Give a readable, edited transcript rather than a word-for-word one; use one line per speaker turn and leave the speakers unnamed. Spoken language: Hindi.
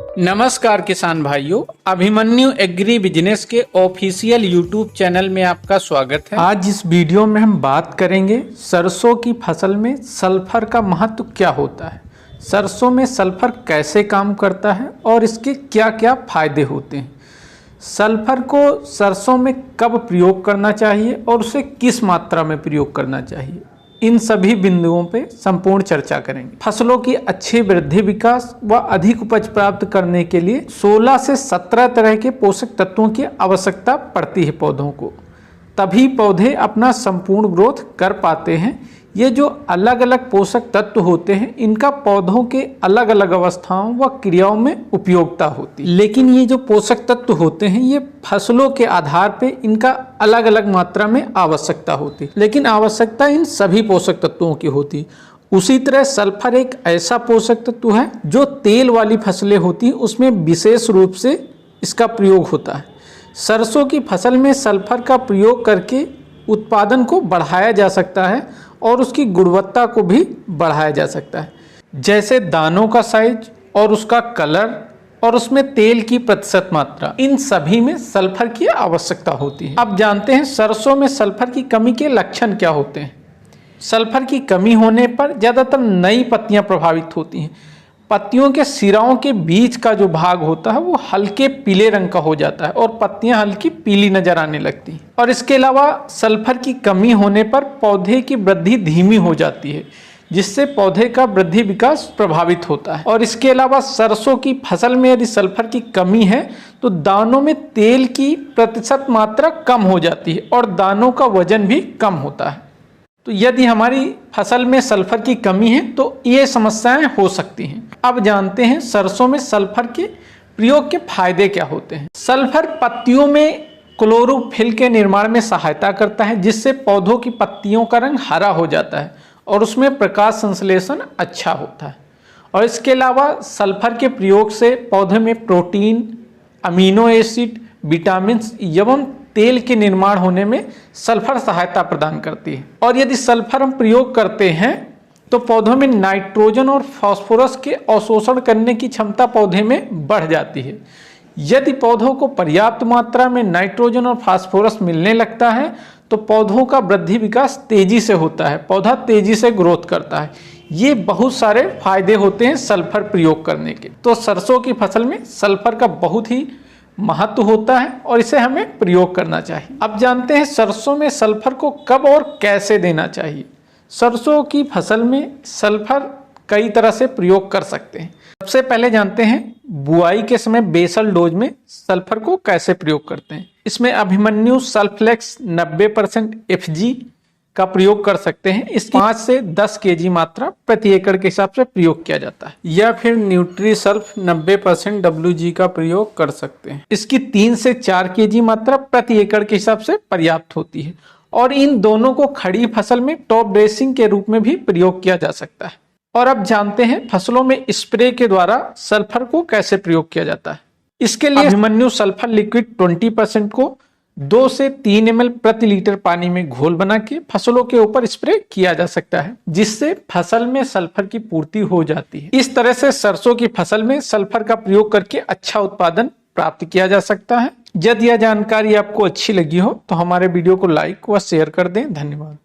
नमस्कार किसान भाइयों, अभिमन्यु एग्री बिजनेस के ऑफिशियल यूट्यूब चैनल में आपका स्वागत है। आज इस वीडियो में हम बात करेंगे सरसों की फसल में सल्फर का महत्व क्या होता है, सरसों में सल्फर कैसे काम करता है और इसके क्या क्या फायदे होते हैं, सल्फर को सरसों में कब प्रयोग करना चाहिए और उसे किस मात्रा में प्रयोग करना चाहिए, इन सभी बिंदुओं पे संपूर्ण चर्चा करेंगे। फसलों की अच्छी वृद्धि, विकास व अधिक उपज प्राप्त करने के लिए 16 से 17 तरह के पोषक तत्वों की आवश्यकता पड़ती है पौधों को, तभी पौधे अपना संपूर्ण ग्रोथ कर पाते हैं। ये जो अलग अलग पोषक तत्व होते हैं, इनका पौधों के अलग अलग अवस्थाओं व क्रियाओं में उपयोगिता होती है, लेकिन ये जो पोषक तत्व होते हैं ये फसलों के आधार पे इनका अलग अलग मात्रा में आवश्यकता होती है, लेकिन आवश्यकता इन सभी पोषक तत्वों की होती है। उसी तरह सल्फर एक ऐसा पोषक तत्व है जो तेल वाली फसलें होती हैं उसमें विशेष रूप से इसका प्रयोग होता है। सरसों की फसल में सल्फर का प्रयोग करके उत्पादन को बढ़ाया जा सकता है और उसकी गुणवत्ता को भी बढ़ाया जा सकता है, जैसे दानों का साइज और उसका कलर और उसमें तेल की प्रतिशत मात्रा, इन सभी में सल्फर की आवश्यकता होती है। अब जानते हैं सरसों में सल्फर की कमी के लक्षण क्या होते हैं। सल्फर की कमी होने पर ज़्यादातर नई पत्तियां प्रभावित होती हैं। पत्तियों के सिराओं के बीच का जो भाग होता है वो हल्के पीले रंग का हो जाता है और पत्तियां हल्की पीली नजर आने लगती हैं। और इसके अलावा सल्फर की कमी होने पर पौधे की वृद्धि धीमी हो जाती है, जिससे पौधे का वृद्धि विकास प्रभावित होता है। और इसके अलावा सरसों की फसल में यदि सल्फर की कमी है तो दानों में तेल की प्रतिशत मात्रा कम हो जाती है और दानों का वजन भी कम होता है। तो यदि हमारी फसल में सल्फर की कमी है तो ये समस्याएं हो सकती हैं। अब जानते हैं सरसों में सल्फर के प्रयोग के फायदे क्या होते हैं। सल्फर पत्तियों में क्लोरोफिल के निर्माण में सहायता करता है, जिससे पौधों की पत्तियों का रंग हरा हो जाता है और उसमें प्रकाश संश्लेषण अच्छा होता है। और इसके अलावा सल्फर के प्रयोग से पौधे में प्रोटीन, अमीनो एसिड, विटामिन एवं तेल के निर्माण होने में सल्फर सहायता प्रदान करती है। और यदि सल्फर हम प्रयोग करते हैं तो पौधों में नाइट्रोजन और फास्फोरस के अवशोषण करने की क्षमता पौधे में बढ़ जाती है। यदि पौधों को पर्याप्त मात्रा में नाइट्रोजन और फास्फोरस मिलने लगता है तो पौधों का वृद्धि विकास तेजी से होता है, पौधा तेजी से ग्रोथ करता है। ये बहुत सारे फायदे होते हैं सल्फर प्रयोग करने के। तो सरसों की फसल में सल्फर का बहुत ही महत्व होता है और इसे हमें प्रयोग करना चाहिए। अब जानते हैं सरसों में सल्फर को कब और कैसे देना चाहिए। सरसों की फसल में सल्फर कई तरह से प्रयोग कर सकते हैं। सबसे पहले जानते हैं बुआई के समय बेसल डोज में सल्फर को कैसे प्रयोग करते हैं। इसमें अभिमन्यु सल्फलेक्स 90% FG का प्रयोग कर सकते हैं। इस 5 से 10 kg मात्रा प्रति एकड़ के हिसाब से प्रयोग किया जाता है, या फिर न्यूट्रीसल्फ 90% WG का प्रयोग कर सकते हैं। इसकी 3 से 4 kg मात्रा प्रति एकड़ के हिसाब से पर्याप्त होती है और इन दोनों को खड़ी फसल में टॉप ड्रेसिंग के रूप में भी प्रयोग किया जा सकता है। और अब जानते हैं फसलों में स्प्रे के द्वारा सल्फर को कैसे प्रयोग किया जाता है। इसके लिए अभिमन्यु सल्फर लिक्विड 20% को 2 से 3 ml प्रति लीटर पानी में घोल बना के फसलों के ऊपर स्प्रे किया जा सकता है, जिससे फसल में सल्फर की पूर्ति हो जाती है। इस तरह से सरसों की फसल में सल्फर का प्रयोग करके अच्छा उत्पादन प्राप्त किया जा सकता है। यदि यह जानकारी आपको अच्छी लगी हो तो हमारे वीडियो को लाइक व शेयर कर दें। धन्यवाद।